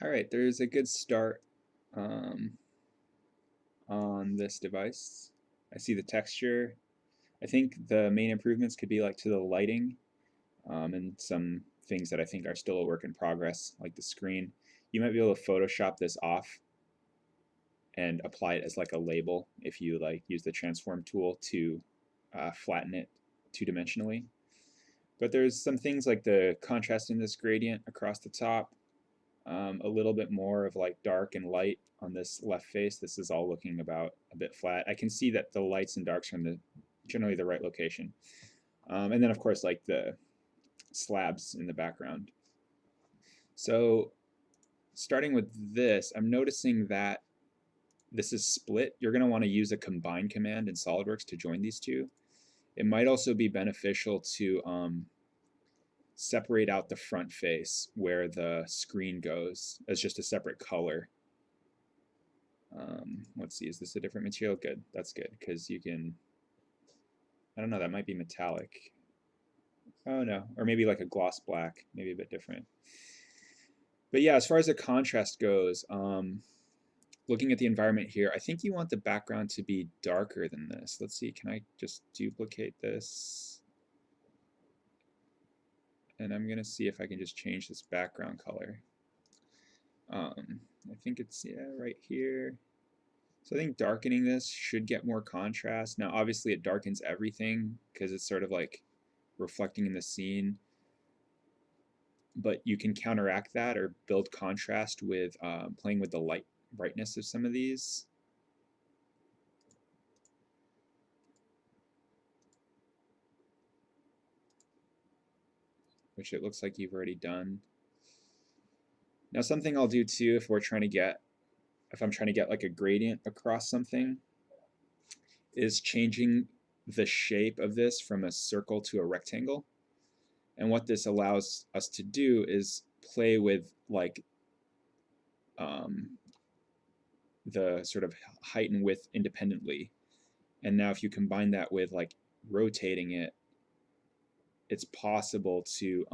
All right, there's a good start um, on this device. I see the texture. I think the main improvements could be like to the lighting and some things that I think are still a work in progress, like the screen. You might be able to Photoshop this off and apply it as like a label if you like use the transform tool to flatten it two-dimensionally. But there's some things like the contrast in this gradient across the top, a little bit more of like dark and light on this left face. This is all looking about a bit flat. I can see that the lights and darks are in the generally the right location. And then of course like the slabs in the background. So starting with this, I'm noticing that this is split. You're going to want to use a combine command in SolidWorks to join these two. It might also be beneficial to separate out the front face where the screen goes as just a separate color. Let's see, is this a different material? Good, that's good, because you can, I don't know, that might be metallic. Oh no, or maybe like a gloss black, maybe a bit different. But yeah, as far as the contrast goes, looking at the environment here, I think you want the background to be darker than this. Let's see, can I just duplicate this? And I'm gonna see if I can just change this background color. I think it's, yeah, right here. So I think darkening this should get more contrast. Now, obviously, it darkens everything because it's sort of like reflecting in the scene. But you can counteract that or build contrast with playing with the light brightness of some of these. Which it looks like you've already done. Now, something I'll do too if I'm trying to get like a gradient across something, is changing the shape of this from a circle to a rectangle. And what this allows us to do is play with like the sort of height and width independently. And now if you combine that with like rotating it, it's possible to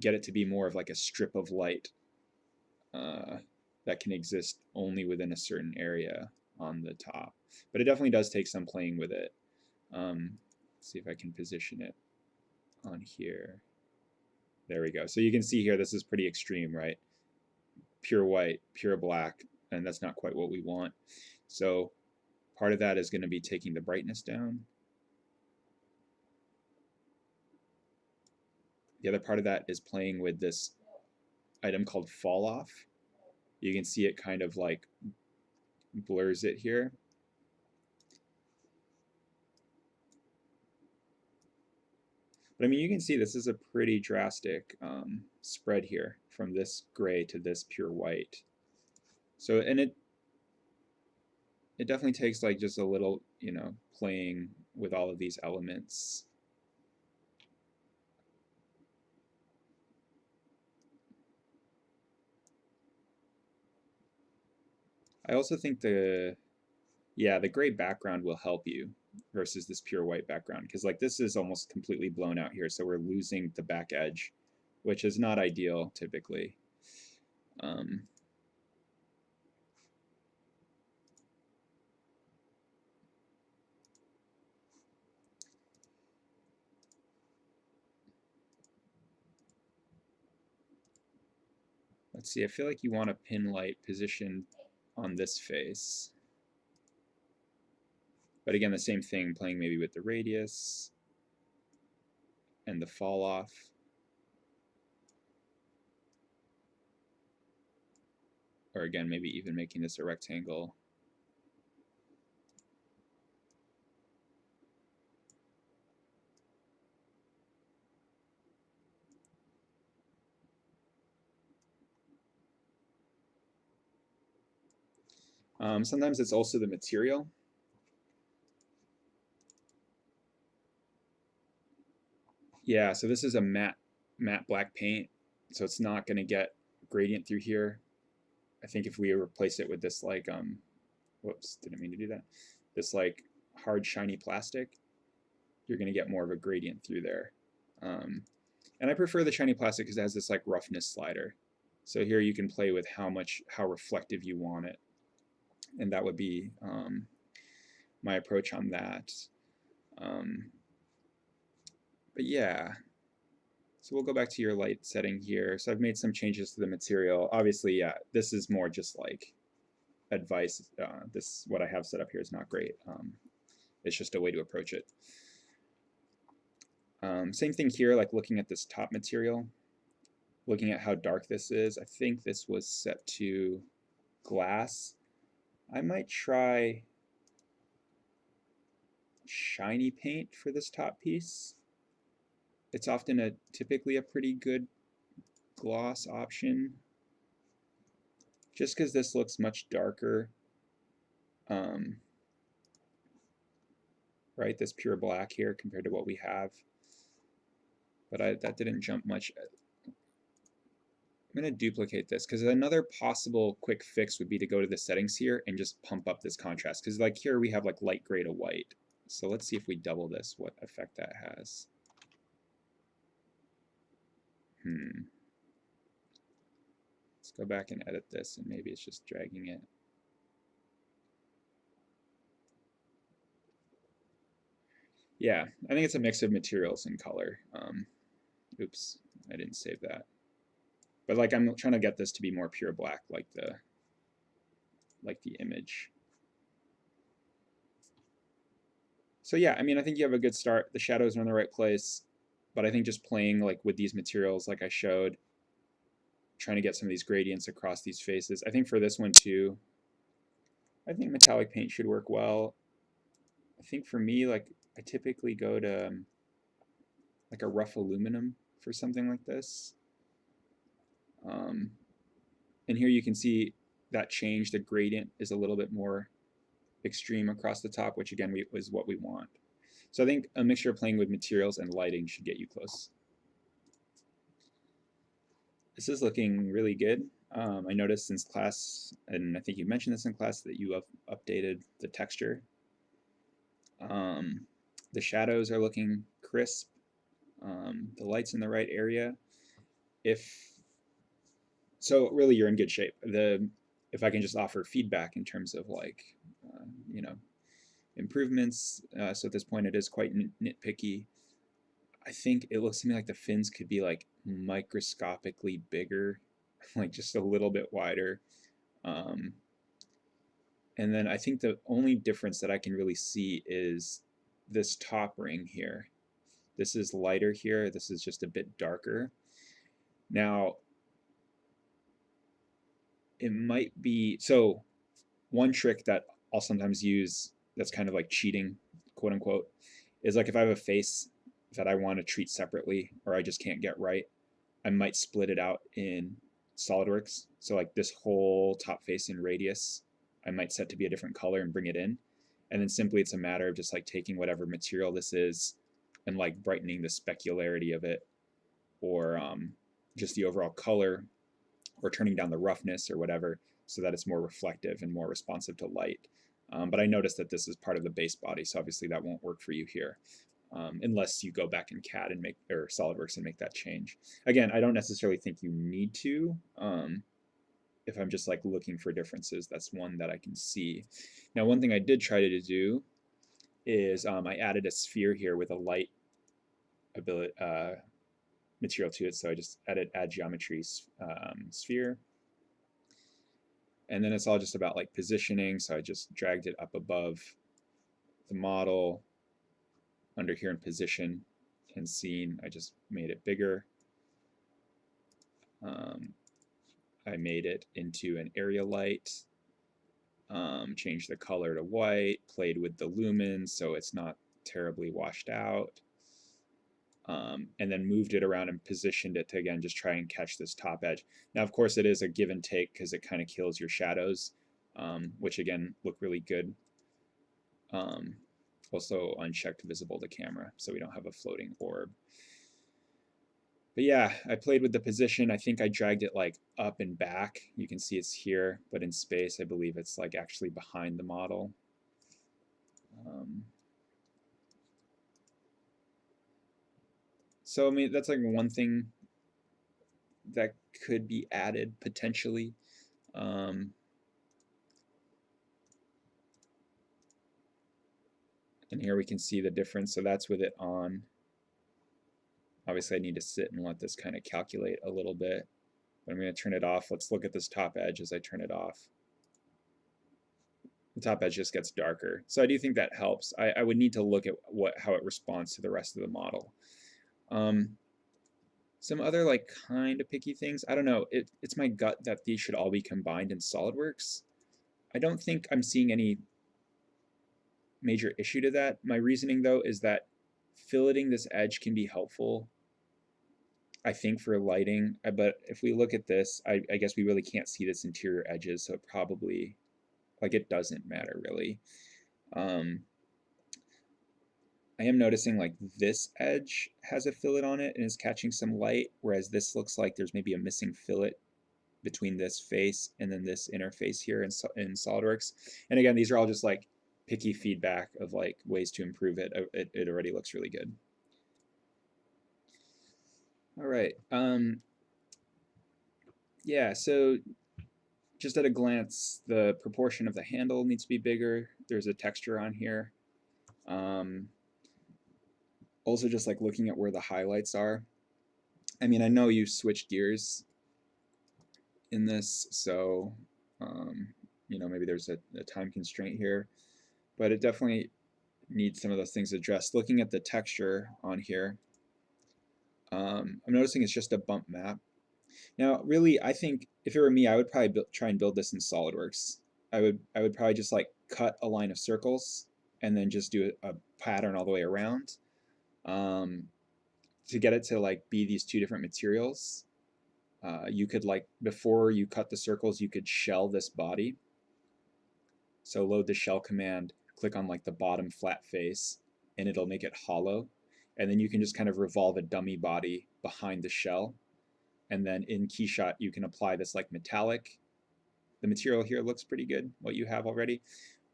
get it to be more of like a strip of light that can exist only within a certain area on the top. But it definitely does take some playing with it. Let's see if I can position it on here. There we go. So you can see here, this is pretty extreme, right? Pure white, pure black, and that's not quite what we want. So part of that is going to be taking the brightness down. The other part of that is playing with this item called fall off. You can see it kind of like blurs it here. But I mean, you can see this is a pretty drastic spread here from this gray to this pure white. So, and it definitely takes like just a little, playing with all of these elements. I also think the gray background will help you versus this pure white background, because like this is almost completely blown out here, so we're losing the back edge, which is not ideal typically. Let's see, I feel like you want a pin light position on this face. But again, the same thing, playing maybe with the radius and the fall off. Or again, maybe even making this a rectangle. Sometimes it's also the material. Yeah, so this is a matte black paint, so it's not going to get gradient through here. I think if we replace it with this like, whoops, didn't mean to do that. This like hard shiny plastic, you're going to get more of a gradient through there. And I prefer the shiny plastic because it has this like roughness slider. So here you can play with how reflective you want it. And that would be my approach on that. But yeah, so we'll go back to your light setting here. So I've made some changes to the material. Obviously, yeah, this is more just like advice. What I have set up here is not great. It's just a way to approach it. Same thing here, like looking at this top material, looking at how dark this is. I think this was set to glass. I might try shiny paint for this top piece. It's often typically a pretty good gloss option, just because this looks much darker. Right, this pure black here compared to what we have. But that didn't jump much. I'm going to duplicate this because another possible quick fix would be to go to the settings here and just pump up this contrast, because like here we have like light gray to white. So let's see if we double this, what effect that has. Let's go back and edit this, and maybe it's just dragging it. Yeah, I think it's a mix of materials and color. Oops, I didn't save that. But like I'm trying to get this to be more pure black, like the image. So yeah, I mean, I think you have a good start. The shadows are in the right place, but I think just playing like with these materials, like I showed, trying to get some of these gradients across these faces. I think for this one too, I think metallic paint should work well. I think for me, like I typically go to like a rough aluminum for something like this. And here you can see that change. The gradient is a little bit more extreme across the top, which again is what we want. So I think a mixture of playing with materials and lighting should get you close. This is looking really good. I noticed since class, and I think you mentioned this in class, that you have updated the texture. The shadows are looking crisp. The light's in the right area. So really you're in good shape. If I can just offer feedback in terms of like, improvements. So at this point it is quite nitpicky. I think it looks to me like the fins could be like microscopically bigger, like just a little bit wider. And then I think the only difference that I can really see is this top ring here. This is lighter here. This is just a bit darker. Now, it might be, so one trick that I'll sometimes use that's kind of like cheating, quote unquote, is like if I have a face that I want to treat separately or I just can't get right, I might split it out in SolidWorks. So like this whole top face and radius, I might set to be a different color and bring it in. And then simply it's a matter of just like taking whatever material this is and like brightening the specularity of it, or just the overall color, or turning down the roughness or whatever, so that it's more reflective and more responsive to light. But I noticed that this is part of the base body, so obviously that won't work for you here. Unless you go back in CAD and or SolidWorks and make that change. Again, I don't necessarily think you need to. If I'm just like looking for differences, that's one that I can see. Now, one thing I did try to do is I added a sphere here with a light material to it. So I just add geometry sphere. And then it's all just about like positioning. So I just dragged it up above the model, under here in position and scene. I just made it bigger. I made it into an area light, changed the color to white, played with the lumens so it's not terribly washed out, and then moved it around and positioned it to, again, just try and catch this top edge. Now, of course, it is a give and take because it kind of kills your shadows, which, again, look really good. Also unchecked visible to camera, so we don't have a floating orb. But yeah, I played with the position. I think I dragged it like up and back. You can see it's here, but in space, I believe it's like actually behind the model. So I mean, that's like one thing that could be added potentially. And here we can see the difference. So that's with it on. Obviously, I need to sit and let this kind of calculate a little bit. But I'm going to turn it off. Let's look at this top edge as I turn it off. The top edge just gets darker. So I do think that helps. I would need to look at how it responds to the rest of the model. Some other like kind of picky things. I don't know. It's my gut that these should all be combined in SolidWorks. I don't think I'm seeing any major issue to that. My reasoning though is that filleting this edge can be helpful, I think, for lighting. But if we look at this, I guess we really can't see this interior edges, so it probably, like, it doesn't matter really. I am noticing like this edge has a fillet on it and is catching some light, whereas this looks like there's maybe a missing fillet between this face and then this interface here in SolidWorks. And again, these are all just like picky feedback of like ways to improve it. It already looks really good. All right. Yeah, so just at a glance, the proportion of the handle needs to be bigger. There's a texture on here. Also, just like looking at where the highlights are. I mean, I know you switched gears in this, so you know, maybe there's a time constraint here, but it definitely needs some of those things addressed. Looking at the texture on here, I'm noticing it's just a bump map. Now, really, I think if it were me, I would probably try and build this in SolidWorks. I would probably just like cut a line of circles and then just do a pattern all the way around to get it to like be these two different materials. You could, like, before you cut the circles, you could shell this body. So load the shell command, click on like the bottom flat face, and it'll make it hollow. And then you can just kind of revolve a dummy body behind the shell. And then in KeyShot, you can apply this like metallic. The material here looks pretty good, what you have already.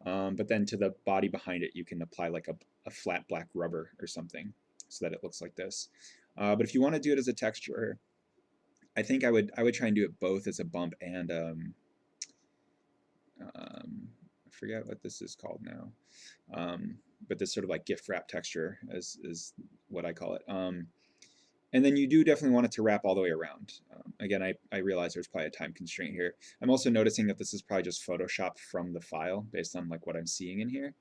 But then to the body behind it, you can apply like a flat black rubber or something so that it looks like this. But if you want to do it as a texture, I think I would try and do it both as a bump and I forget what this is called now, but this sort of like gift wrap texture is what I call it. And then you do definitely want it to wrap all the way around. Again, I realize there's probably a time constraint here. I'm also noticing that this is probably just Photoshopped from the file based on like what I'm seeing in here.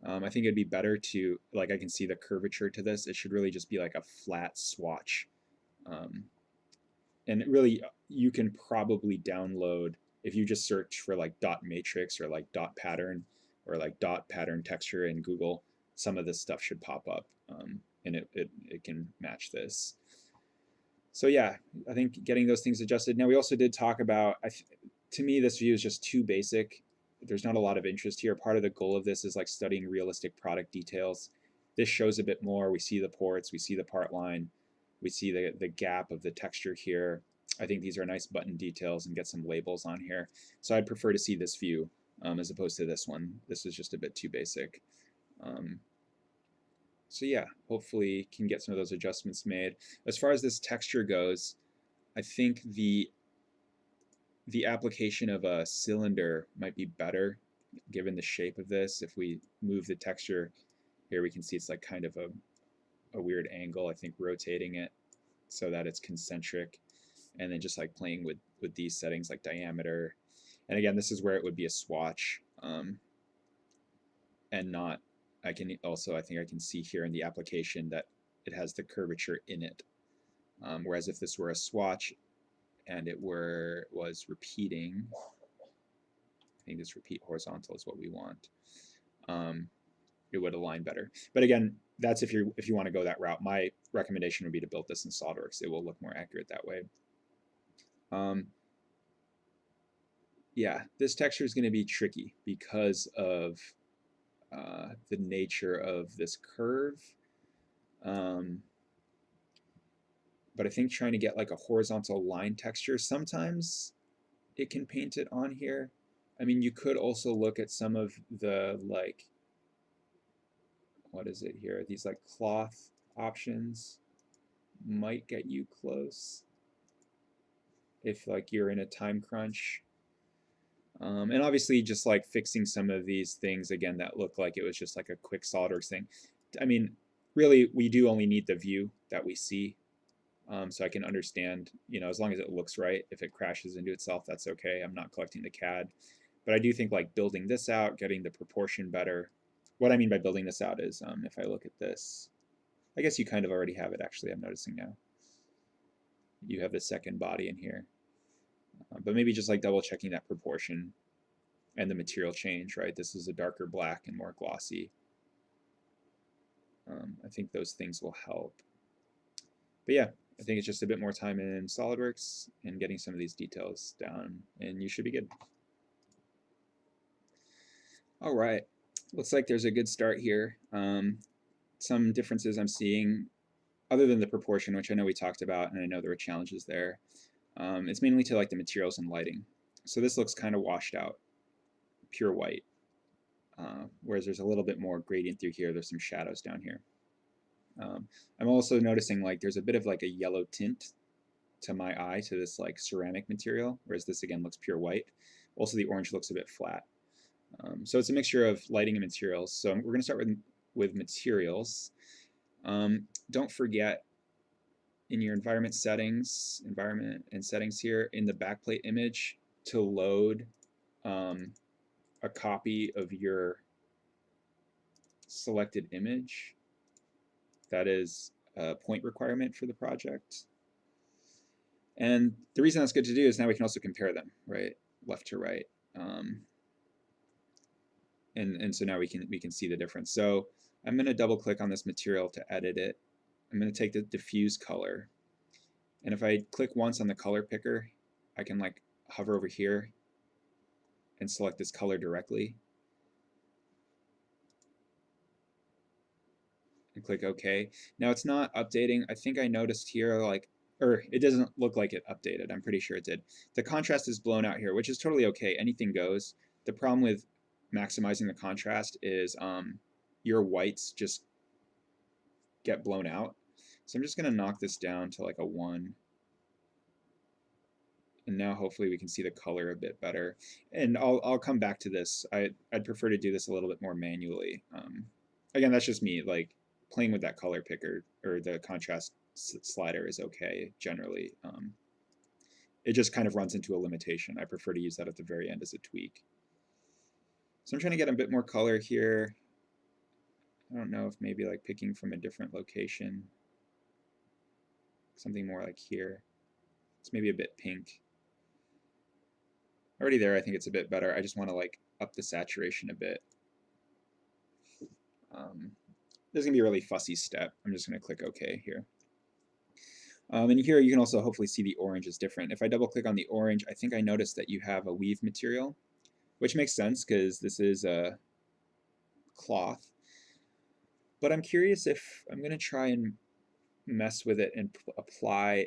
I think it'd be better to, like, I can see the curvature to this. It should really just be like a flat swatch. And really, you can probably download, if you just search for like dot matrix or like dot pattern or like dot pattern texture in Google, some of this stuff should pop up, and it can match this. So yeah, I think getting those things adjusted. Now we also did talk about, to me this view is just too basic. There's not a lot of interest here. Part of the goal of this is like studying realistic product details. This shows a bit more. We see the ports, we see the part line, we see the gap of the texture here. I think these are nice button details and get some labels on here. So I'd prefer to see this view as opposed to this one. This is just a bit too basic. So yeah, hopefully can get some of those adjustments made. As far as this texture goes, I think the application of a cylinder might be better given the shape of this. If we move the texture here, we can see it's like kind of a weird angle. I think rotating it so that it's concentric, and then just like playing with these settings like diameter. And again, this is where it would be a swatch, and not, I can also, I think I can see here in the application that it has the curvature in it. Whereas if this were a swatch and it was repeating, I think this repeat horizontal is what we want, it would align better. But again, that's if you want to go that route. My recommendation would be to build this in SolidWorks. It will look more accurate that way. Yeah, this texture is going to be tricky because of the nature of this curve. But I think trying to get like a horizontal line texture, sometimes it can paint it on here. I mean, you could also look at some of the, like, what is it here? These like cloth options. might get you close if like you're in a time crunch. And obviously just like fixing some of these things again that look like it was just like a quick SolidWorks thing. I mean, really, we do only need the view that we see. So I can understand, as long as it looks right, if it crashes into itself, that's okay. I'm not collecting the CAD. But I do think like building this out, getting the proportion better. What I mean by building this out is if I look at this, I guess you kind of already have it actually, I'm noticing now. You have the second body in here. But maybe just like double checking that proportion and the material change, right? This is a darker black and more glossy. I think those things will help. But yeah, I think it's just a bit more time in SolidWorks and getting some of these details down, and you should be good. All right, looks like there's a good start here. Some differences I'm seeing, other than the proportion, which I know we talked about, and I know there were challenges there. It's mainly to like the materials and lighting. So this looks kind of washed out, pure white. Whereas there's a little bit more gradient through here. There's some shadows down here. I'm also noticing like there's a bit of like a yellow tint to my eye to this like ceramic material, whereas this again looks pure white. Also the orange looks a bit flat. So it's a mixture of lighting and materials. So we're going to start with materials. Don't forget in your environment and settings here in the backplate image to load a copy of your selected image. That is a point requirement for the project. And the reason that's good to do is now we can also compare them, right, left to right. And so now we can see the difference. So I'm going to double click on this material to edit it. I'm going to take the diffuse color. And if I click once on the color picker, I can like hover over here and select this color directly. And click OK. Now it's not updating. I think I noticed here like, or it doesn't look like it updated. I'm pretty sure it did. The contrast is blown out here, which is totally okay. Anything goes. The problem with maximizing the contrast is your whites just get blown out. So I'm just going to knock this down to like a 1. And now hopefully we can see the color a bit better. And I'll come back to this. I'd prefer to do this a little bit more manually. Again, that's just me. Like playing with that color picker or the contrast slider is okay generally. It just kind of runs into a limitation. I prefer to use that at the very end as a tweak. So I'm trying to get a bit more color here. I don't know if maybe like picking from a different location, something more like here. It's maybe a bit pink. Already there, I think it's a bit better. I just want to like up the saturation a bit. This is going to be a really fussy step. I'm just going to click OK here. And here you can also hopefully see the orange is different. If I double click on the orange, I think I noticed that you have a weave material, which makes sense because this is a cloth. But I'm curious if I'm going to try and mess with it and apply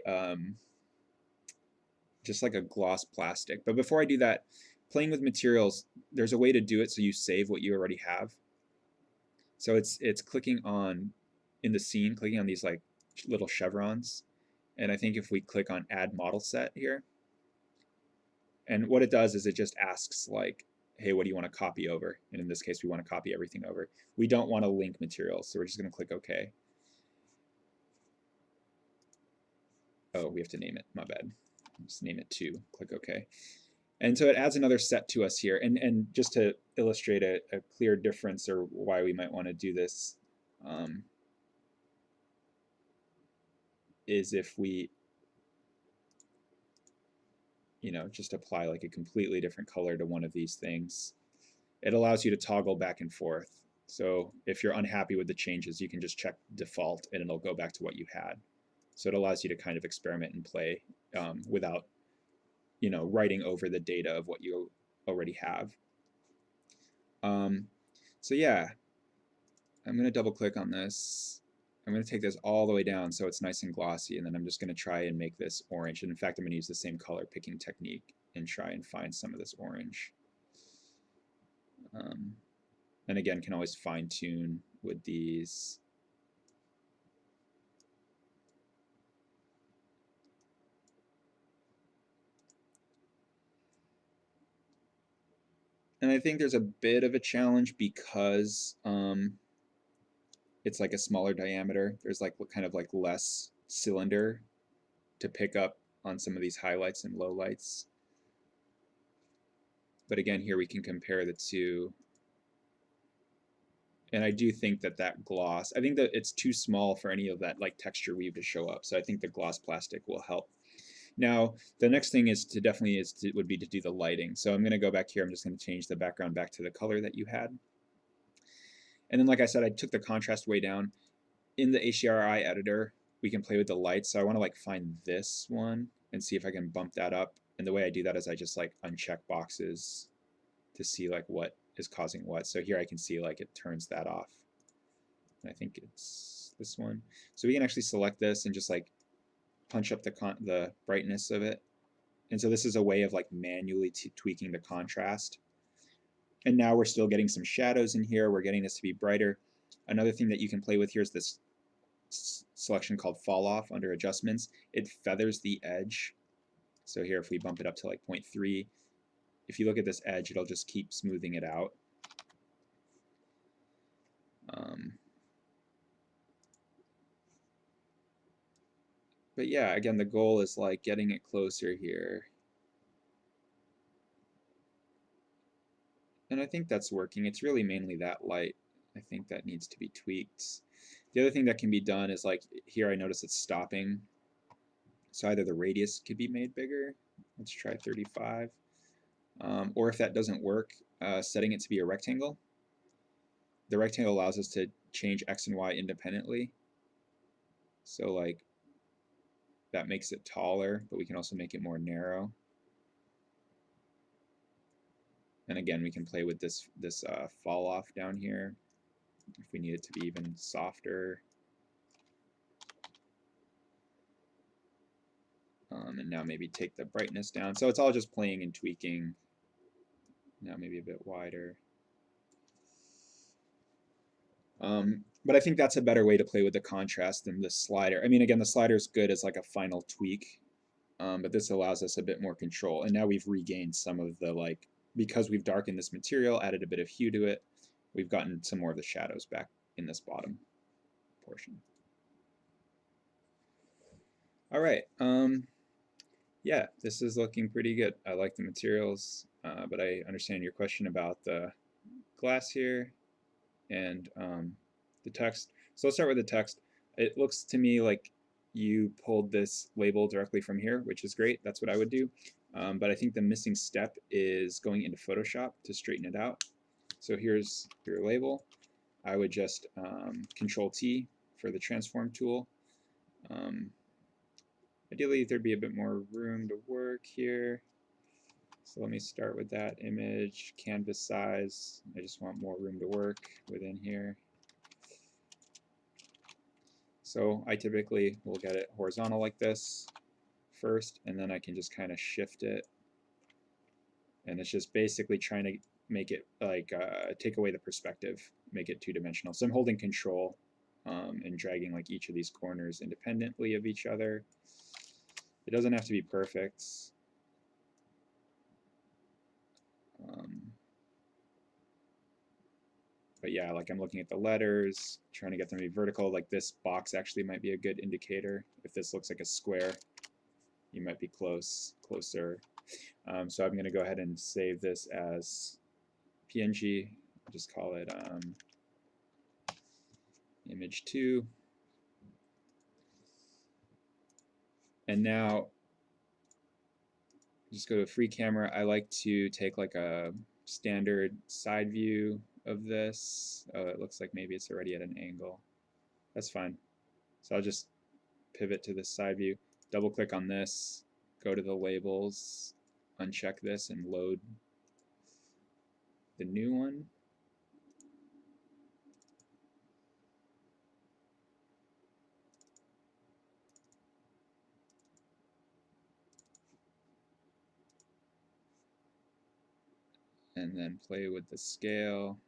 just like a gloss plastic. But before I do that, playing with materials, there's a way to do it so you save what you already have. So it's clicking on, in the scene, clicking on these like little chevrons. And I think if we click on add model set here, and what it does is it just asks like, hey, what do you want to copy over? And in this case, we want to copy everything over. We don't want to link materials, so we're just going to click OK. Oh, we have to name it. My bad. Just name it 2. Click OK. And so it adds another set to us here. And just to illustrate a clear difference or why we might want to do this is if we just apply like a completely different color to one of these things. It allows you to toggle back and forth. So if you're unhappy with the changes, you can just check default and it'll go back to what you had. So it allows you to kind of experiment and play without writing over the data of what you already have. So yeah, I'm going to double click on this. I'm going to take this all the way down so it's nice and glossy, and then I'm just going to try and make this orange. And in fact, I'm going to use the same color picking technique and try and find some of this orange. And again, can always fine tune with these. And I think there's a bit of a challenge because it's like a smaller diameter. There's like kind of like less cylinder to pick up on some of these highlights and lowlights. But again, here we can compare the two. And I do think that that gloss, I think that it's too small for any of that like texture weave to show up. So I think the gloss plastic will help. Now, the next thing would be to do the lighting. So I'm going to go back here. I'm just going to change the background back to the color that you had. And then, like I said, I took the contrast way down. In the HDRI editor, we can play with the lights. So I want to like find this one and see if I can bump that up. And the way I do that is I just like uncheck boxes to see like what is causing what. So here I can see like it turns that off. And I think it's this one. So we can actually select this and just like punch up the brightness of it. And so this is a way of like manually tweaking the contrast. And now we're still getting some shadows in here. We're getting this to be brighter. Another thing that you can play with here is this selection called fall off under adjustments. It feathers the edge. So here, if we bump it up to like 0.3, if you look at this edge, it'll just keep smoothing it out. But yeah, again, the goal is like getting it closer here. And I think that's working. It's really mainly that light. I think that needs to be tweaked. The other thing that can be done is like here I notice it's stopping. So either the radius could be made bigger. Let's try 35. Or if that doesn't work, setting it to be a rectangle. The rectangle allows us to change X and Y independently. So like that makes it taller, but we can also make it more narrow. And again, we can play with this fall off down here if we need it to be even softer. And now maybe take the brightness down. So it's all just playing and tweaking. Now maybe a bit wider. But I think that's a better way to play with the contrast than the slider. I mean, again, the slider is good as like a final tweak, but this allows us a bit more control. And now we've regained some of the like, because we've darkened this material, added a bit of hue to it, we've gotten some more of the shadows back in this bottom portion. All right. Yeah, this is looking pretty good. I like the materials, but I understand your question about the glass here and the text. So let's start with the text. It looks to me like you pulled this label directly from here, which is great. That's what I would do. But I think the missing step is going into Photoshop to straighten it out. So here's your label. I would just Control T for the transform tool. Ideally, there'd be a bit more room to work here. So let me start with that image, canvas size. I just want more room to work within here. So I typically will get it horizontal like this first, and then I can just kind of shift it. And it's just basically trying to make it like take away the perspective, make it two-dimensional. So I'm holding Control and dragging like each of these corners independently of each other. It doesn't have to be perfect. But yeah, like I'm looking at the letters, trying to get them to be vertical. Like this box actually might be a good indicator. If this looks like a square, you might be closer. So I'm going to go ahead and save this as PNG. I'll just call it image 2. And now just go to free camera. I like to take like a standard side view of this. Oh, it looks like maybe it's already at an angle. That's fine. So I'll just pivot to this side view, double click on this, go to the labels, uncheck this, and load the new one. And then play with the scale.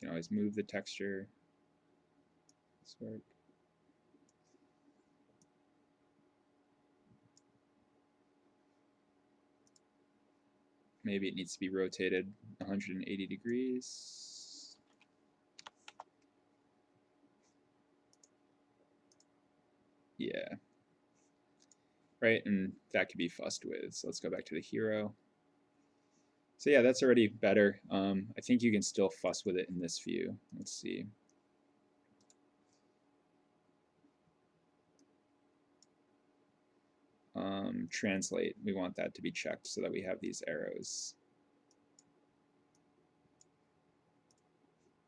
You can always move the texture. work. Maybe it needs to be rotated 180 degrees. Yeah. Right, and that could be fussed with. So let's go back to the hero. So yeah, that's already better. I think you can still fuss with it in this view. Let's see. Translate, we want that to be checked so that we have these arrows.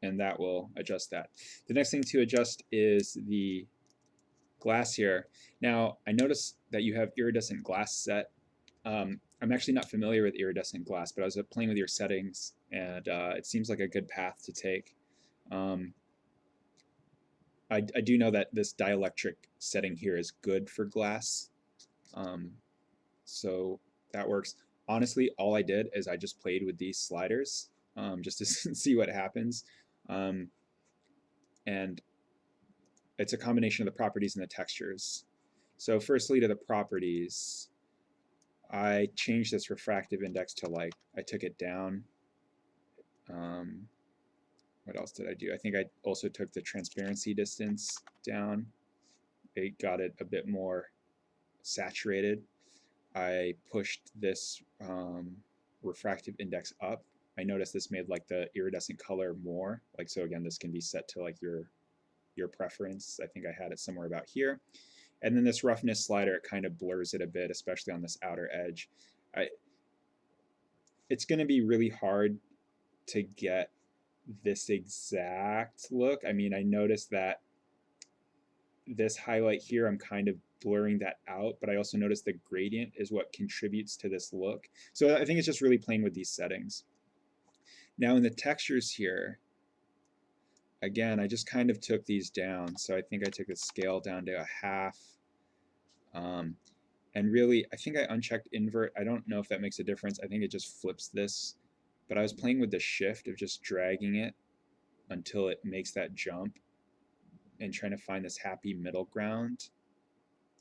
And that will adjust that. The next thing to adjust is the glass here. Now, I noticed that you have iridescent glass set. I'm actually not familiar with iridescent glass, but I was playing with your settings, and it seems like a good path to take. I do know that this dielectric setting here is good for glass, so that works. Honestly, all I did is I just played with these sliders just to see what happens. And it's a combination of the properties and the textures. So firstly, to the properties, I changed this refractive index to like, I took it down. What else did I do? I think I also took the transparency distance down. It got it a bit more saturated. I pushed this refractive index up. I noticed this made like the iridescent color more. Like, so again, this can be set to like your preference. I think I had it somewhere about here. And then this roughness slider, it kind of blurs it a bit, especially on this outer edge. It's going to be really hard to get this exact look. I mean, I noticed that this highlight here, I'm kind of blurring that out, but I also noticed the gradient is what contributes to this look. So I think it's just really playing with these settings. Now in the textures here, again, I just kind of took these down. So I think I took the scale down to a half. And really, I think I unchecked invert. I don't know if that makes a difference. I think it just flips this. But I was playing with the shift of just dragging it until it makes that jump and trying to find this happy middle ground.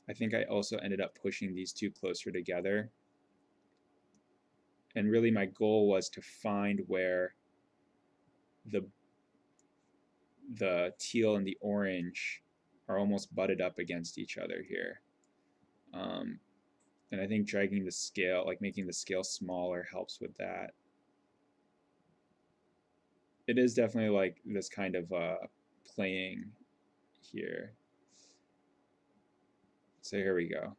I think I also ended up pushing these two closer together. And really my goal was to find where the teal and the orange are almost butted up against each other here. And I think dragging the scale, like making the scale smaller, helps with that. It is definitely like this kind of playing here. So here we go.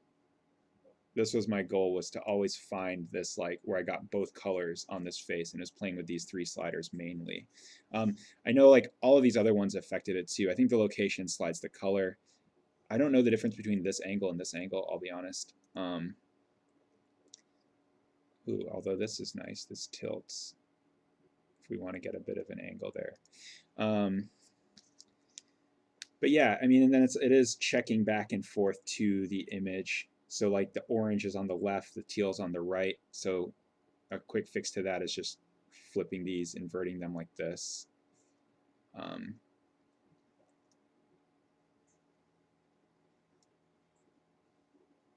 This was my goal, was to always find this like where I got both colors on this face, and was playing with these three sliders mainly. I know like all of these other ones affected it too. I think the location slides the color. I don't know the difference between this angle and this angle, I'll be honest. Ooh, although this is nice, this tilts if we want to get a bit of an angle there. But yeah, I mean, and then it is checking back and forth to the image. So like the orange is on the left, the teal is on the right. So a quick fix to that is just flipping these, inverting them like this.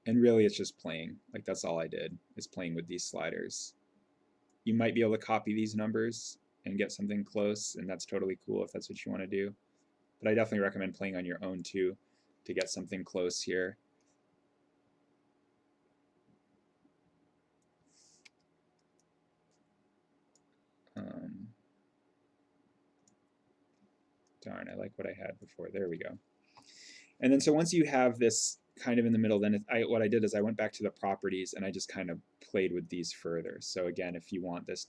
And really it's just playing. Like that's all I did, is playing with these sliders. You might be able to copy these numbers and get something close, and that's totally cool if that's what you want to do. But I definitely recommend playing on your own too to get something close here. Darn, I like what I had before. There we go. And then so once you have this kind of in the middle, then what I did is I went back to the properties and I just kind of played with these further. So again, if you want this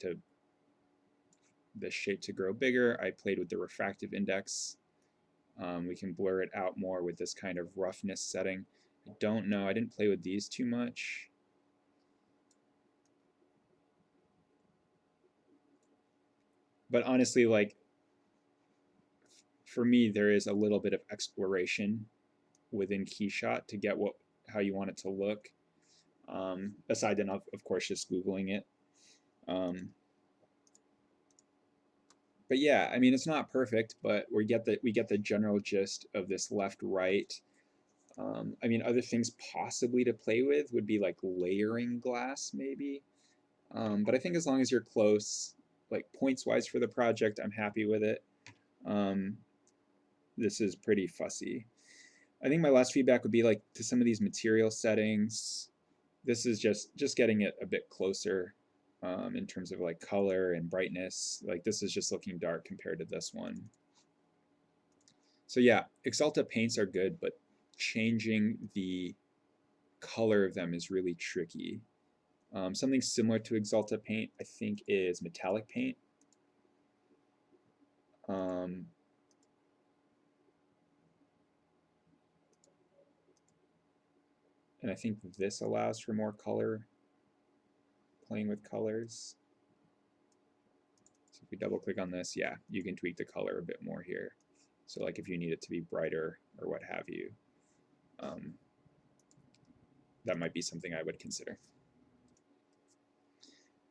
shape to grow bigger, I played with the refractive index. We can blur it out more with this kind of roughness setting. I don't know, I didn't play with these too much. But honestly, like, for me, there is a little bit of exploration within Keyshot to get how you want it to look. Aside then, of course, just Googling it. but yeah, I mean, it's not perfect, but we get the general gist of this left right. I mean, other things possibly to play with would be like layering glass, maybe. But I think as long as you're close, like points wise for the project, I'm happy with it. Um, this is pretty fussy. I think my last feedback would be like to some of these material settings. This is just getting it a bit closer in terms of like color and brightness. Like this is just looking dark compared to this one. So yeah, Axalta paints are good, but changing the color of them is really tricky. Something similar to Axalta paint, I think, is metallic paint. Um, and I think this allows for more color, playing with colors. So if we double click on this, yeah, you can tweak the color a bit more here. So like if you need it to be brighter or what have you, that might be something I would consider.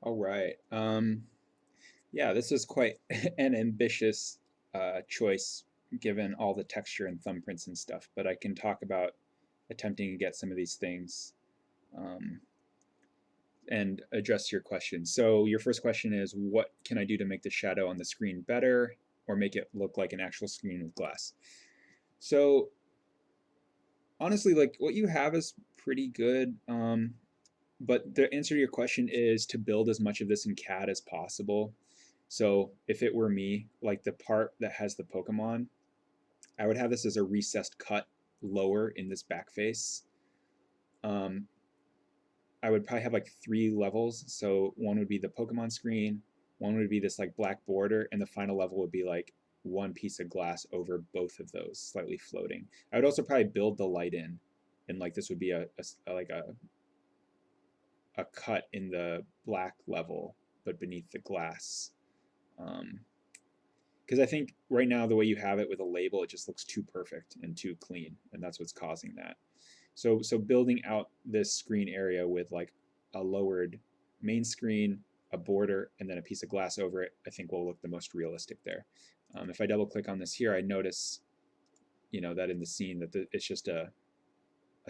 All right. Yeah, this is quite an ambitious choice given all the texture and thumbprints and stuff, but I can talk about attempting to get some of these things and address your question. So your first question is, what can I do to make the shadow on the screen better or make it look like an actual screen with glass? So honestly, like what you have is pretty good. But the answer to your question is to build as much of this in CAD as possible. So if it were me, like the part that has the Pokemon, I would have this as a recessed cut lower in this back face. I would probably have like 3 levels. So one would be the Pokemon screen, one would be this like black border, and the final level would be like one piece of glass over both of those, slightly floating. I would also probably build the light in, and like this would be like a cut in the black level, but beneath the glass. Because I think right now the way you have it with a label, it just looks too perfect and too clean, and that's what's causing that. So building out this screen area with like a lowered main screen, a border, and then a piece of glass over it, I think will look the most realistic there. If I double click on this here, I notice, that in the scene that it's just a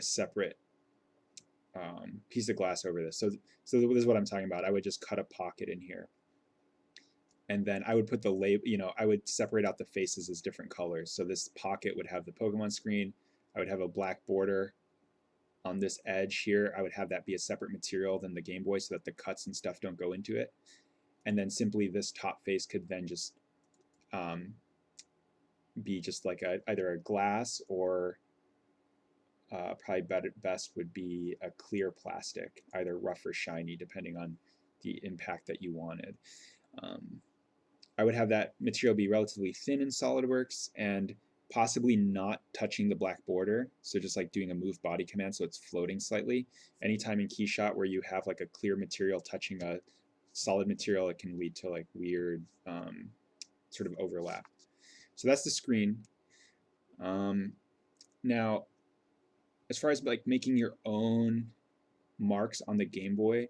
separate piece of glass over this. So this is what I'm talking about. I would just cut a pocket in here, and then I would put the label. I would separate out the faces as different colors. So this pocket would have the Pokemon screen. I would have a black border on this edge here. I would have that be a separate material than the Game Boy so that the cuts and stuff don't go into it. And then simply this top face could then just be just like either a glass or probably best would be a clear plastic, either rough or shiny, depending on the impact that you wanted. I would have that material be relatively thin in SolidWorks and possibly not touching the black border. So just like doing a move body command so it's floating slightly. Anytime in KeyShot where you have like a clear material touching a solid material, it can lead to like weird sort of overlap. So that's the screen. Now, as far as like making your own marks on the Game Boy,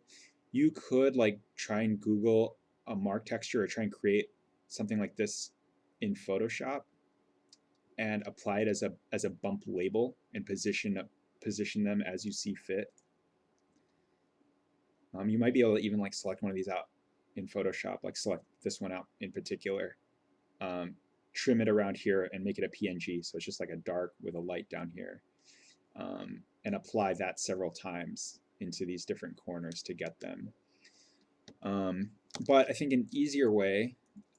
you could like try and Google a mark texture or try and create something like this in Photoshop and apply it as a bump label and position them as you see fit. You might be able to even like select one of these out in Photoshop, like select this one out in particular, trim it around here and make it a PNG, so it's just like a dark with a light down here, and apply that several times into these different corners to get them. But I think an easier way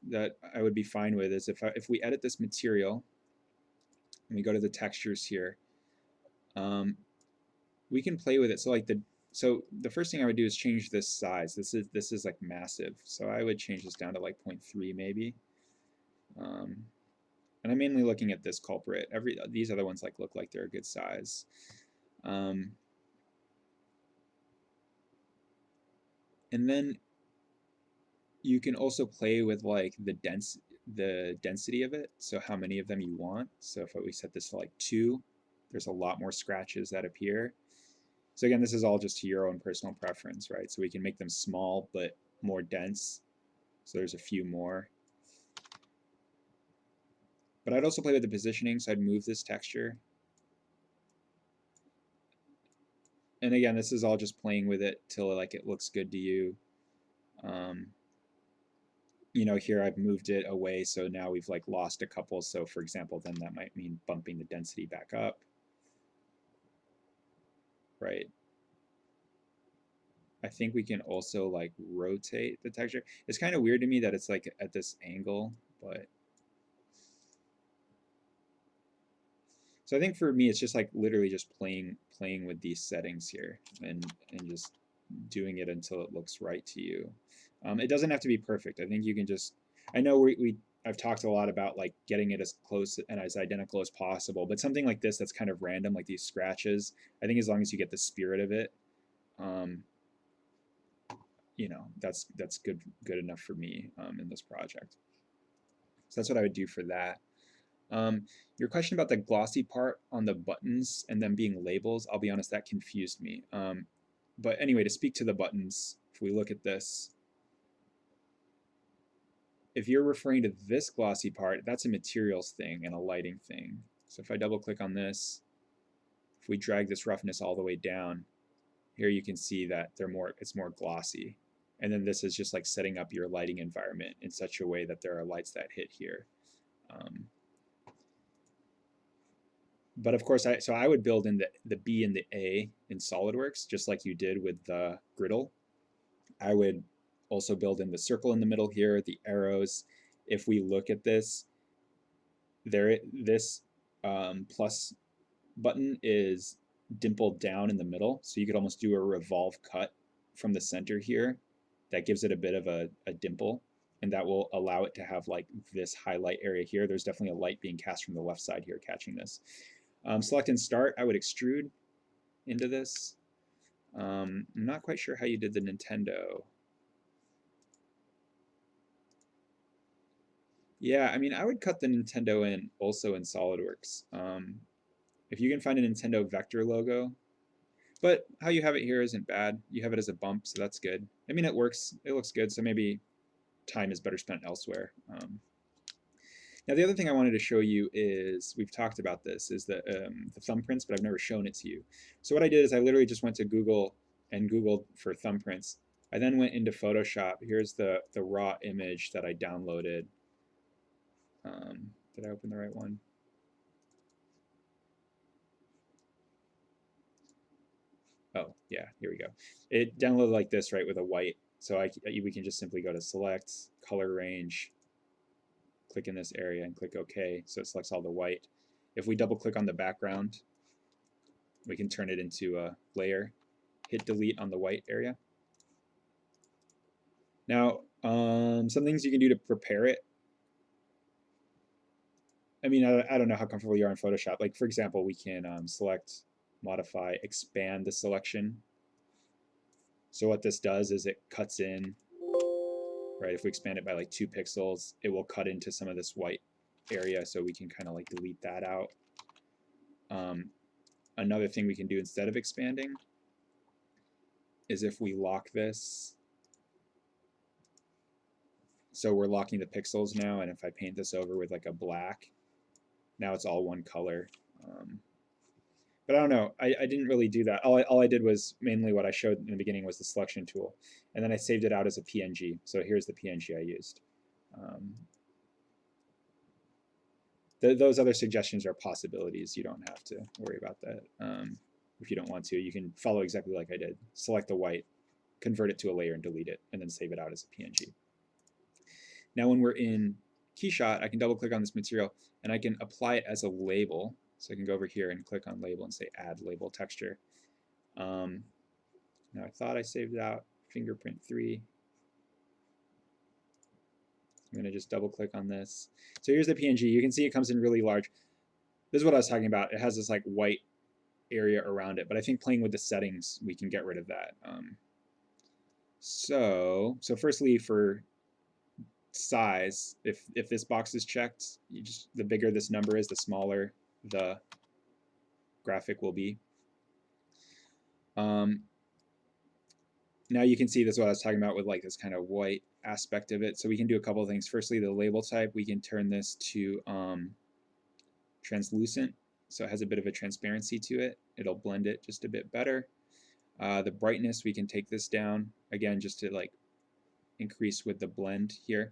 that I would be fine with is if we edit this material and we go to the textures here, we can play with it. So the first thing I would do is change this size. This is like massive. So I would change this down to like 0.3 maybe. And I'm mainly looking at this culprit. These other ones look like they're a good size. And then you can also play with like the density of it. So how many of them you want. So if we set this to like 2, there's a lot more scratches that appear. So again, this is all just to your own personal preference, right? So we can make them small but more dense. So there's a few more. But I'd also play with the positioning, so I'd move this texture. And again, this is all just playing with it till like it looks good to you. You know, here I've moved it away, so now we've like lost a couple. So for example, then that might mean bumping the density back up, right? I think we can also like rotate the texture. It's kind of weird to me that it's like at this angle, but so I think for me it's just like literally just playing with these settings here and just doing it until it looks right to you. It doesn't have to be perfect. I think you can just. I know I've talked a lot about like getting it as close and as identical as possible, but something like this that's kind of random, like these scratches. I think as long as you get the spirit of it, um, you know, that's good enough for me in this project. So that's what I would do for that. Your question about the glossy part on the buttons and them being labels, I'll be honest, that confused me. But anyway, to speak to the buttons, if we look at this, if you're referring to this glossy part, that's a materials thing and a lighting thing. So if I double click on this, if we drag this roughness all the way down, here you can see that it's more glossy. And then this is just like setting up your lighting environment in such a way that there are lights that hit here. But of course, I would build in the B and the A in SolidWorks, just like you did with the griddle. I would also build in the circle in the middle here, the arrows. If we look at this, this plus button is dimpled down in the middle, so you could almost do a revolve cut from the center here. That gives it a bit of a dimple, and that will allow it to have like this highlight area here. There's definitely a light being cast from the left side here catching this. Select and start, I would extrude into this. I'm not quite sure how you did the Nintendo. Yeah, I mean, I would cut the Nintendo in also in SolidWorks. If you can find a Nintendo vector logo, but how you have it here isn't bad. You have it as a bump, so that's good. I mean, it works. It looks good, so maybe time is better spent elsewhere. Now, the other thing I wanted to show you is, we've talked about this, is the thumbprints, but I've never shown it to you. So what I did is I literally just went to Google and Googled for thumbprints. I then went into Photoshop. Here's the raw image that I downloaded. Did I open the right one? Oh, yeah, here we go. It downloaded like this, right, with a white. So we can just simply go to select, color range, click in this area and click OK. So it selects all the white. If we double click on the background, we can turn it into a layer, hit delete on the white area. Now, some things you can do to prepare it. I mean, I don't know how comfortable you are in Photoshop. Like, for example, we can select, modify, expand the selection. So what this does is it cuts in, right? If we expand it by like 2 pixels, it will cut into some of this white area, so we can kind of like delete that out. Another thing we can do instead of expanding is if we lock this, so we're locking the pixels now, and if I paint this over with like a black, now it's all one color. But I don't know, I didn't really do that. All I did was mainly what I showed in the beginning was the selection tool, and then I saved it out as a PNG. So here's the PNG I used. Those other suggestions are possibilities. You don't have to worry about that. If you don't want to, you can follow exactly like I did. Select the white, convert it to a layer and delete it, and then save it out as a PNG. Now when we're in Keyshot, I can double click on this material and I can apply it as a label. So I can go over here and click on label and say add label texture. Now I thought I saved it out, fingerprint 3. I'm going to just double click on this. So here's the PNG. You can see it comes in really large. This is what I was talking about. It has this like white area around it, but I think playing with the settings, we can get rid of that. So firstly, for size, if this box is checked, the bigger this number is, the smaller the graphic will be. Now you can see this is what I was talking about with like this kind of white aspect of it. So we can do a couple of things. Firstly, the label type, we can turn this to translucent, so it has a bit of a transparency to it. It'll blend it just a bit better. The brightness, we can take this down, again, just to like increase with the blend here.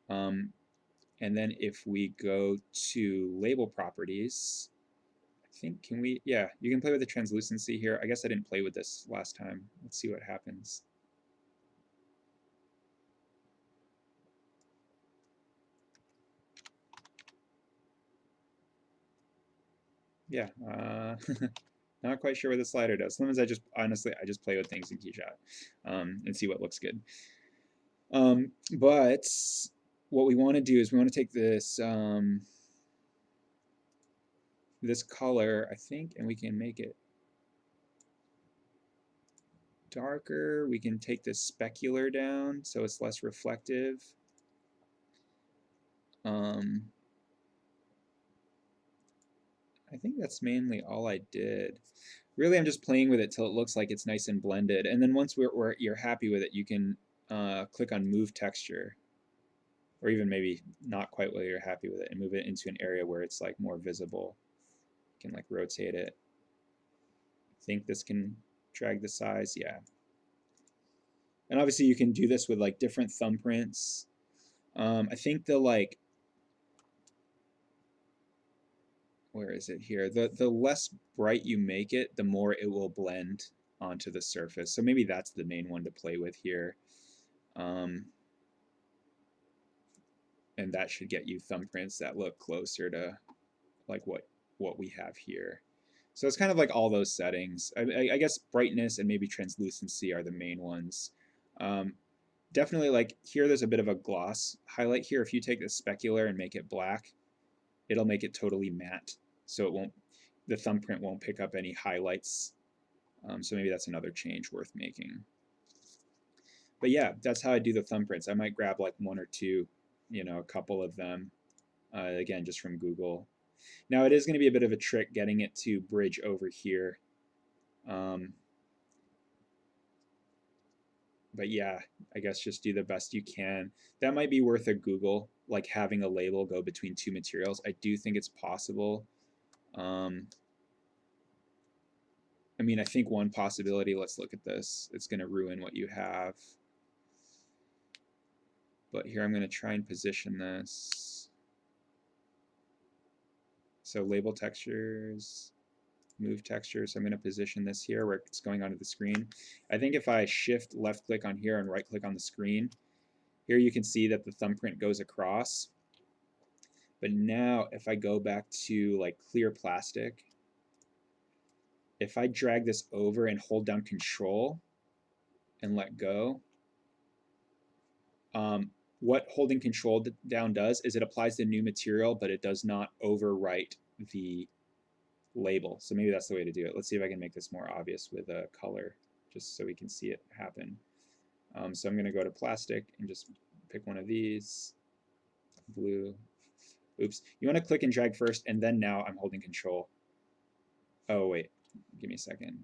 And then if we go to label properties, I think, can we, yeah, you can play with the translucency here. I guess I didn't play with this last time. Let's see what happens. Yeah, not quite sure what the slider does. Sometimes I just, honestly, I just play with things in KeyShot and see what looks good. But what we want to do is we want to take this this color, I think, and we can make it darker. We can take this specular down so it's less reflective. I think that's mainly all I did. Really, I'm just playing with it till it looks like it's nice and blended. And then once you're happy with it, you can click on Move Texture. Or even maybe not quite while you're happy with it, and move it into an area where it's like more visible. You can like rotate it. I think this can drag the size, yeah. And obviously you can do this with like different thumbprints. I think the like, where is it here? The less bright you make it, the more it will blend onto the surface. So maybe that's the main one to play with here. And that should get you thumbprints that look closer to like what we have here. So it's kind of like all those settings. I guess brightness and maybe translucency are the main ones. Definitely like here there's a bit of a gloss highlight here. If you take the specular and make it black, it'll make it totally matte. So it won't, the thumbprint won't pick up any highlights. So maybe that's another change worth making. But yeah, that's how I do the thumbprints. I might grab like one or two, you know, a couple of them, again, just from Google. Now it is going to be a bit of a trick getting it to bridge over here. But yeah, I guess just do the best you can. That might be worth a Google, like having a label go between two materials. I do think it's possible. I mean, I think one possibility, let's look at this. It's going to ruin what you have. But here I'm going to try and position this. So label textures, move textures. So I'm going to position this here where it's going onto the screen. I think if I shift left click on here and right click on the screen, here you can see that the thumbprint goes across. But now if I go back to like clear plastic, if I drag this over and hold down Control and let go, what holding Control down does is it applies the new material, but it does not overwrite the label. So maybe that's the way to do it. Let's see if I can make this more obvious with a color, just so we can see it happen. So I'm going to go to plastic and just pick one of these, blue. Oops. You want to click and drag first, and then now I'm holding Control. Oh, wait. Give me a second.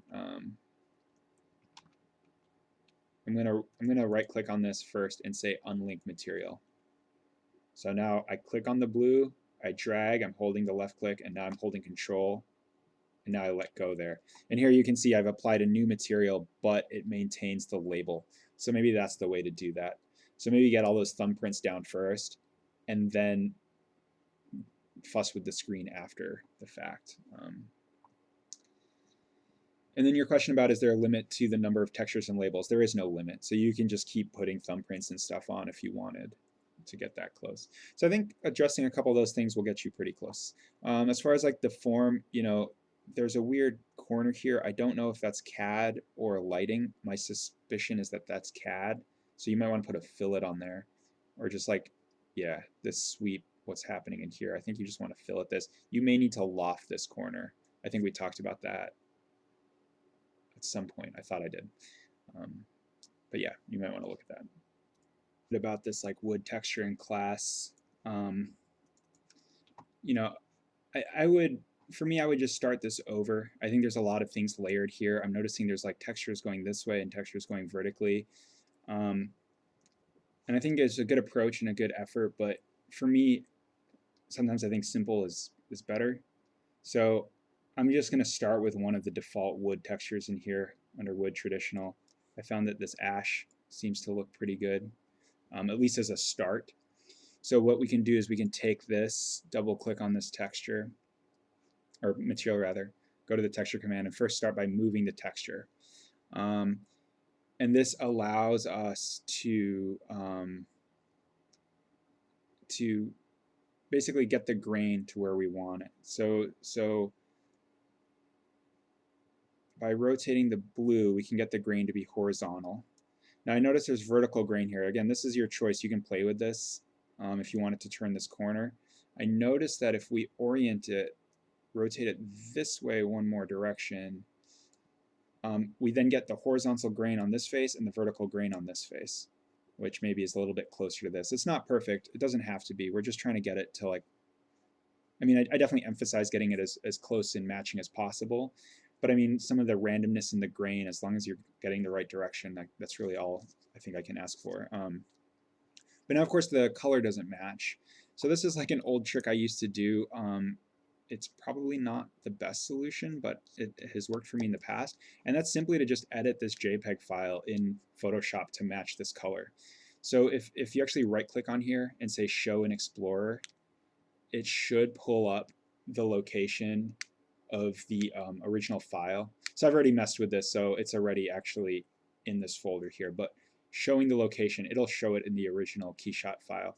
I'm gonna right click on this first and say unlink material. So now I click on the blue, I drag, I'm holding the left click, and now I'm holding Control, and now I let go there. And here you can see I've applied a new material, but it maintains the label. So maybe that's the way to do that. So maybe get all those thumbprints down first, and then fuss with the screen after the fact. And then your question about, is there a limit to the number of textures and labels? There is no limit. So you can just keep putting thumbprints and stuff on if you wanted to get that close. So I think addressing a couple of those things will get you pretty close. As far as like the form, you know, there's a weird corner here. I don't know if that's CAD or lighting. My suspicion is that that's CAD. So you might want to put a fillet on there, or just like, yeah, this sweep, what's happening in here. I think you just want to fillet this. You may need to loft this corner. I think we talked about that at some point. I thought I did. But yeah, you might want to look at that. About this like wood texture in class, you know, I would, for me, I would just start this over. I think there's a lot of things layered here. I'm noticing there's like textures going this way and textures going vertically. And I think it's a good approach and a good effort, but for me, sometimes I think simple is is better. So I'm just going to start with one of the default wood textures in here under wood traditional. I found that this ash seems to look pretty good, at least as a start. So what we can do is we can take this, double click on this texture, or material rather, go to the texture command and first start by moving the texture. And this allows us to basically get the grain to where we want it. So by rotating the blue, we can get the grain to be horizontal. Now I notice there's vertical grain here. Again, this is your choice. You can play with this if you wanted to turn this corner. I notice that if we orient it, rotate it this way one more direction, we then get the horizontal grain on this face and the vertical grain on this face, which maybe is a little bit closer to this. It's not perfect. It doesn't have to be. We're just trying to get it to like, I mean, I definitely emphasize getting it as close and matching as possible. But I mean, some of the randomness in the grain, as long as you're getting the right direction, that's really all I think I can ask for. But now, of course, the color doesn't match. So this is like an old trick I used to do. It's probably not the best solution, but it has worked for me in the past. And that's simply to just edit this JPEG file in Photoshop to match this color. So if you actually right-click on here and say Show in Explorer, it should pull up the location of the original file. So I've already messed with this, so it's already actually in this folder here. But showing the location, it'll show it in the original keyshot file.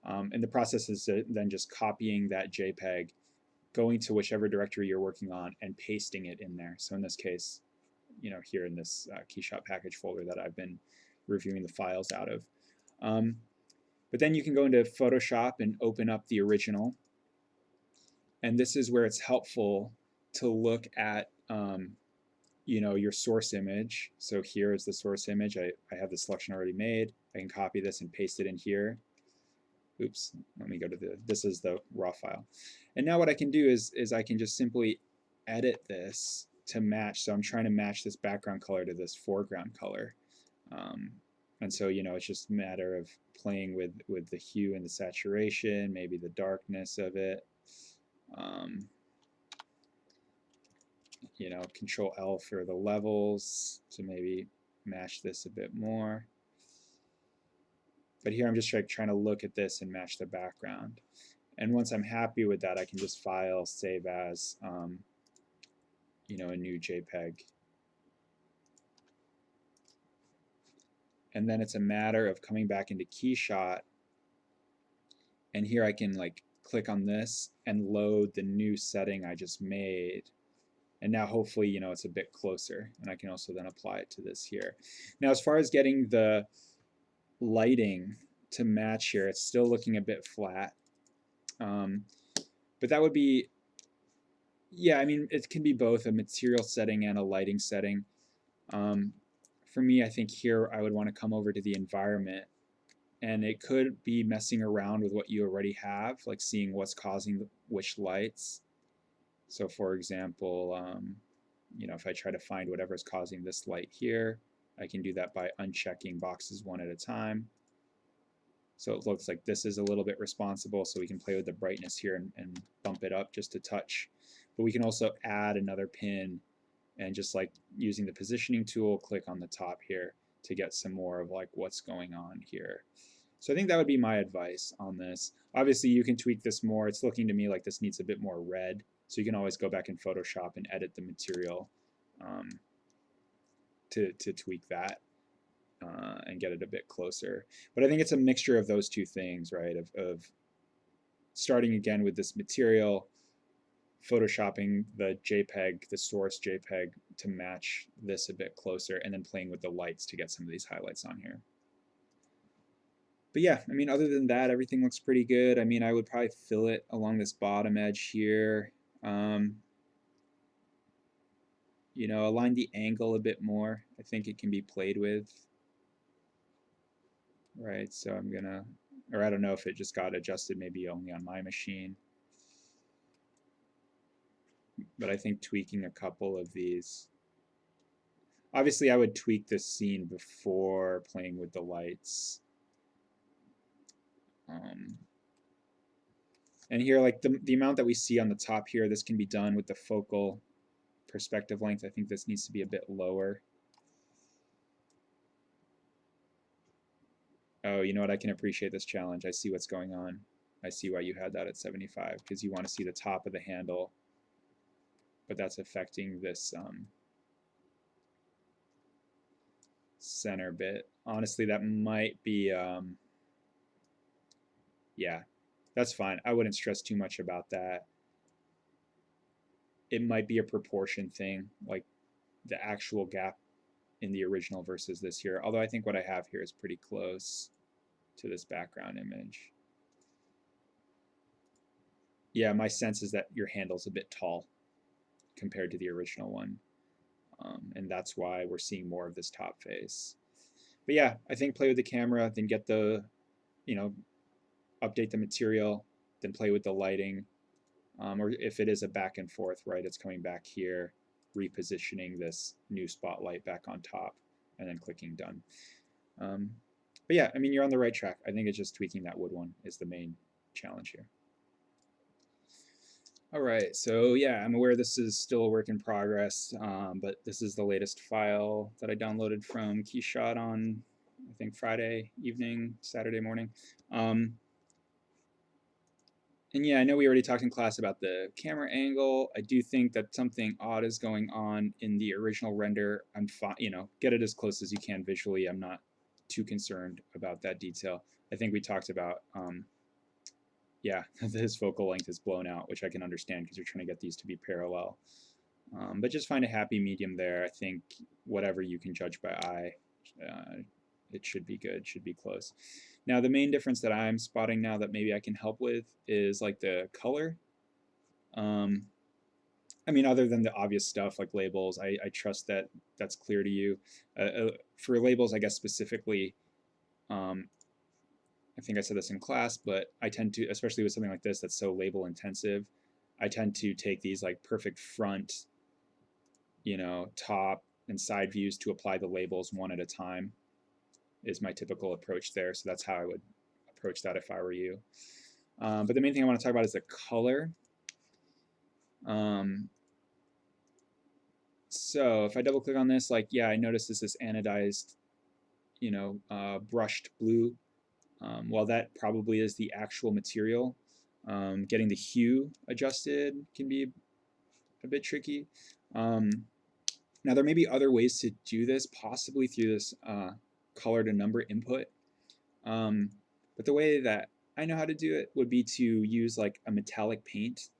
And the process is then just copying that JPEG, going to whichever directory you're working on, and pasting it in there. So in this case, here in this keyshot package folder that I've been reviewing the files out of. But then you can go into Photoshop and open up the original. And this is where it's helpful to look at your source image. So here is the source image. I have the selection already made. I can copy this and paste it in here. Oops, let me go to this is the raw file. And now what I can do is I can just simply edit this to match. So I'm trying to match this background color to this foreground color. And so, it's just a matter of playing with the hue and the saturation, maybe the darkness of it. Control L for the levels to maybe match this a bit more. But here I'm just trying to look at this and match the background. And once I'm happy with that, I can just file, save as, a new JPEG. And then it's a matter of coming back into Keyshot. And here I can click on this and load the new setting I just made. And now hopefully, it's a bit closer. And I can also then apply it to this here. Now, as far as getting the lighting to match here, it's still looking a bit flat. But that would be, yeah, I mean, it can be both a material setting and a lighting setting. For me, I think here I would want to come over to the environment, and it could be messing around with what you already have, like seeing what's causing which lights. So for example, if I try to find whatever's causing this light here, I can do that by unchecking boxes one at a time. So it looks like this is a little bit responsible, so we can play with the brightness here and bump it up just a touch. But we can also add another pin and just using the positioning tool, click on the top here to get some more of what's going on here. So I think that would be my advice on this. Obviously you can tweak this more. It's looking to me like this needs a bit more red. So you can always go back in Photoshop and edit the material to tweak that and get it a bit closer. But I think it's a mixture of those two things, right? Of starting again with this material, photoshopping the JPEG, the source JPEG, to match this a bit closer, and then playing with the lights to get some of these highlights on here. But yeah, I mean, other than that, everything looks pretty good. I mean, I would probably fill it along this bottom edge here. Align the angle a bit more. I think it can be played with. Right, so I'm gonna, or I don't know if it just got adjusted maybe only on my machine. But I think tweaking a couple of these. Obviously, I would tweak this scene before playing with the lights. And here, like the amount that we see on the top here, this can be done with the focal perspective length. I think this needs to be a bit lower. Oh, you know what? I can appreciate this challenge. I see what's going on. I see why you had that at 75, because you want to see the top of the handle, but that's affecting this center bit. Honestly, that might be, yeah, that's fine. I wouldn't stress too much about that. It might be a proportion thing, like the actual gap in the original versus this here. Although I think what I have here is pretty close to this background image. Yeah, my sense is that your handle's a bit tall compared to the original one. And that's why we're seeing more of this top face. But yeah, I think play with the camera, then get the, you know, update the material, then play with the lighting. Or if it is a back and forth, right, it's coming back here, repositioning this new spotlight back on top, and then clicking done. But yeah, I mean, you're on the right track. I think it's just tweaking that wood one is the main challenge here. All right, so yeah, I'm aware this is still a work in progress, but this is the latest file that I downloaded from Keyshot on, I think, Friday evening, Saturday morning. And yeah, I know we already talked in class about the camera angle. I do think that something odd is going on in the original render. I'm fine, you know, get it as close as you can visually. I'm not too concerned about that detail. I think we talked about yeah, his focal length is blown out, which I can understand because you're trying to get these to be parallel. But just find a happy medium there. I think whatever you can judge by eye, it should be good, should be close. Now, the main difference that I'm spotting now that maybe I can help with is like the color. I mean, other than the obvious stuff like labels, I trust that that's clear to you. For labels, I guess specifically, I think I said this in class, but I tend to, especially with something like this that's so label intensive, I tend to take these like perfect front, you know, top and side views to apply the labels one at a time is my typical approach there. So that's how I would approach that if I were you. But the main thing I want to talk about is the color. So if I double click on this, like, yeah, I notice this is anodized, you know, brushed blue. While that probably is the actual material, getting the hue adjusted can be a bit tricky. Now, there may be other ways to do this, possibly through this color to number input. But the way that I know how to do it would be to use like a metallic paint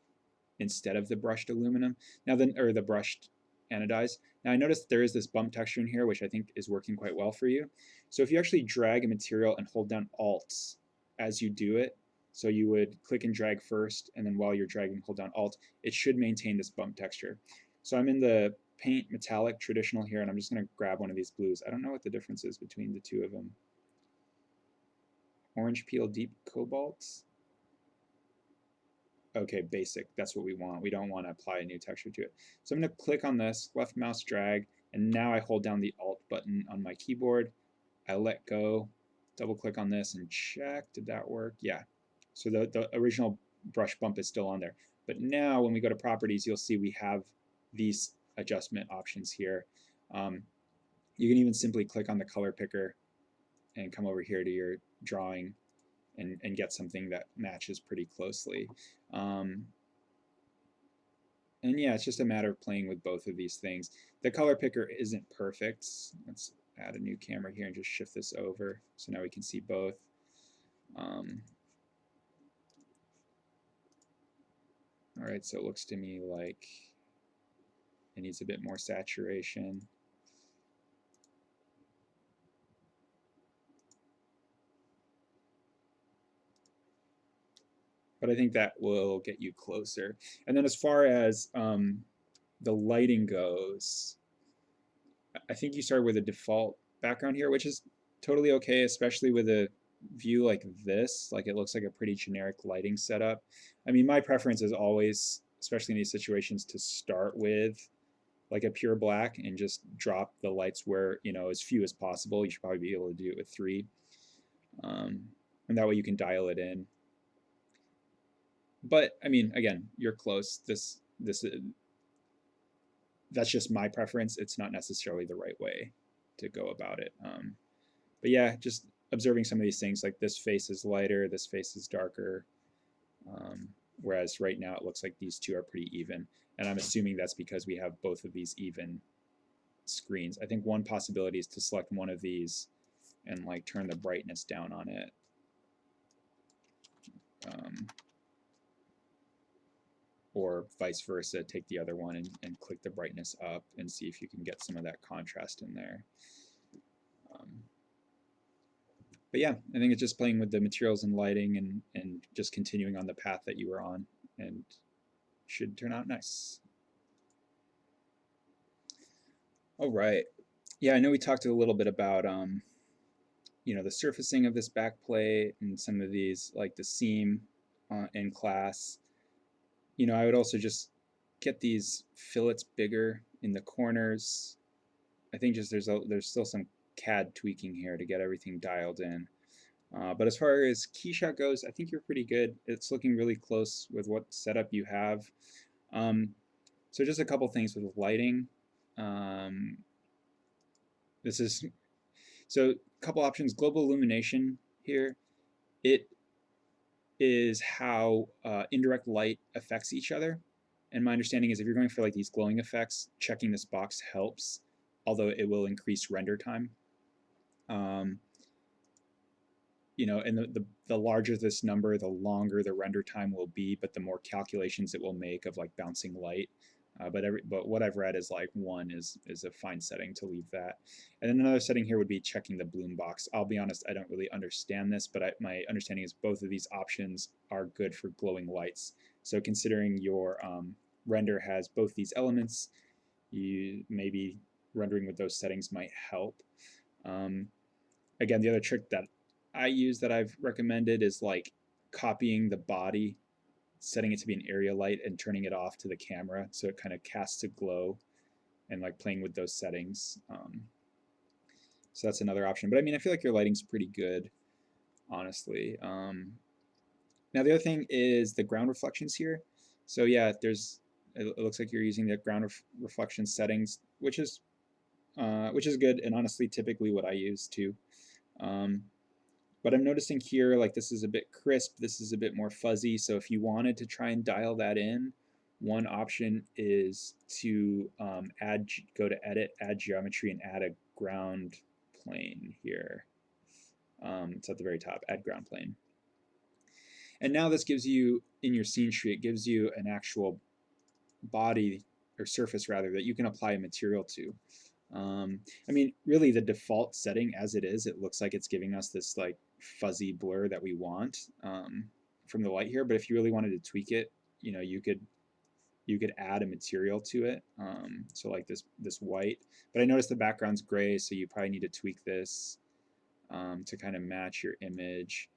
instead of the brushed aluminum. Now, or the brushed anodized. Now, I noticed there is this bump texture in here, which I think is working quite well for you. So if you actually drag a material and hold down Alt as you do it, so you would click and drag first, and then while you're dragging, hold down Alt, it should maintain this bump texture. So I'm in the paint metallic traditional here, and I'm just going to grab one of these blues. I don't know what the difference is between the two of them. Orange peel deep cobalt. Okay, basic, that's what we want. We don't want to apply a new texture to it. So I'm going to click on this, left mouse drag, and now I hold down the Alt button on my keyboard. I let go, double click on this and check, did that work? Yeah. So the original brush bump is still on there. But now when we go to properties, you'll see we have these adjustment options here. You can even simply click on the color picker and come over here to your drawing and get something that matches pretty closely. And yeah, it's just a matter of playing with both of these things. The color picker isn't perfect. Let's add a new camera here and just shift this over so now we can see both. All right, so it looks to me like it needs a bit more saturation. But I think that will get you closer. And then as far as the lighting goes, I think you start with a default background here, which is totally okay, especially with a view like this. Like it looks like a pretty generic lighting setup. I mean, my preference is always, especially in these situations, to start with like a pure black and just drop the lights where, you know, as few as possible. You should probably be able to do it with 3. And that way you can dial it in. But I mean, again, you're close. That's just my preference. It's not necessarily the right way to go about it. But yeah, just observing some of these things, like this face is lighter, this face is darker, um, whereas right now it looks like these two are pretty even. And I'm assuming that's because we have both of these even screens. I think one possibility is to select one of these and like turn the brightness down on it. Um, or vice versa, take the other one and click the brightness up and see if you can get some of that contrast in there. But yeah, I think it's just playing with the materials and lighting and just continuing on the path that you were on, and should turn out nice. All right. Yeah, I know we talked a little bit about the surfacing of this backplate and some of these, like the seam in class. I would also just get these fillets bigger in the corners. I think just there's still some CAD tweaking here to get everything dialed in. But as far as key shot goes, I think you're pretty good. It's looking really close with what setup you have. Um, so just a couple things with lighting. Um, this is so a couple options. Global illumination here. It is how indirect light affects each other. And my understanding is if you're going for like these glowing effects, checking this box helps, although it will increase render time. Um, and the larger this number, the longer the render time will be, but the more calculations it will make of like bouncing light. But what I've read is like 1 is a fine setting to leave that. And then another setting here would be checking the bloom box. I'll be honest, I don't really understand this, but my understanding is both of these options are good for glowing lights. So considering your render has both these elements, you maybe rendering with those settings might help. Again, the other trick that I use that I've recommended is like copying the body, setting it to be an area light, and turning it off to the camera so it kind of casts a glow, and like playing with those settings. So that's another option. But I mean, I feel like your lighting's pretty good, honestly. Now the other thing is the ground reflections here. So yeah, it looks like you're using the ground reflection settings, which is good, and honestly, typically what I use too. But I'm noticing here, like this is a bit crisp, this is a bit more fuzzy. So if you wanted to try and dial that in, one option is to go to Edit, Add Geometry, and add a ground plane here. It's at the very top, Add Ground Plane. And now this gives you, in your scene tree, it gives you an actual body, or surface rather, that you can apply a material to. I mean, really the default setting as it is, it looks like it's giving us this like fuzzy blur that we want from the light here. But if you really wanted to tweak it, you could add a material to it. So like this white. But I noticed the background's gray, so you probably need to tweak this to kind of match your image.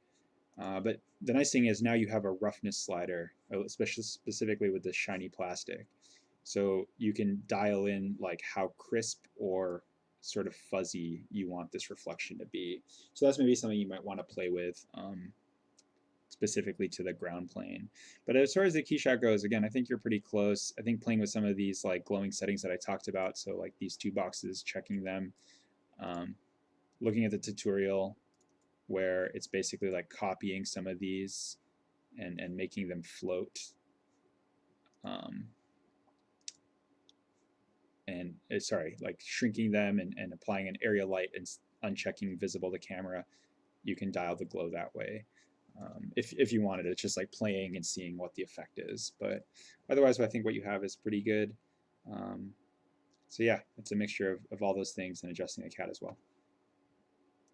But the nice thing is now you have a roughness slider, especially specifically with this shiny plastic. So you can dial in like how crisp or sort of fuzzy you want this reflection to be. So that's maybe something you might want to play with specifically to the ground plane. But as far as the key shot goes, again, I think you're pretty close. I think playing with some of these like glowing settings that I talked about, so like these two boxes, checking them, looking at the tutorial where it's basically like copying some of these and making them float. Like shrinking them and applying an area light and unchecking visible to camera, you can dial the glow that way. If you wanted, it's just like playing and seeing what the effect is. But otherwise, I think what you have is pretty good. So yeah, it's a mixture of all those things and adjusting the CAD as well.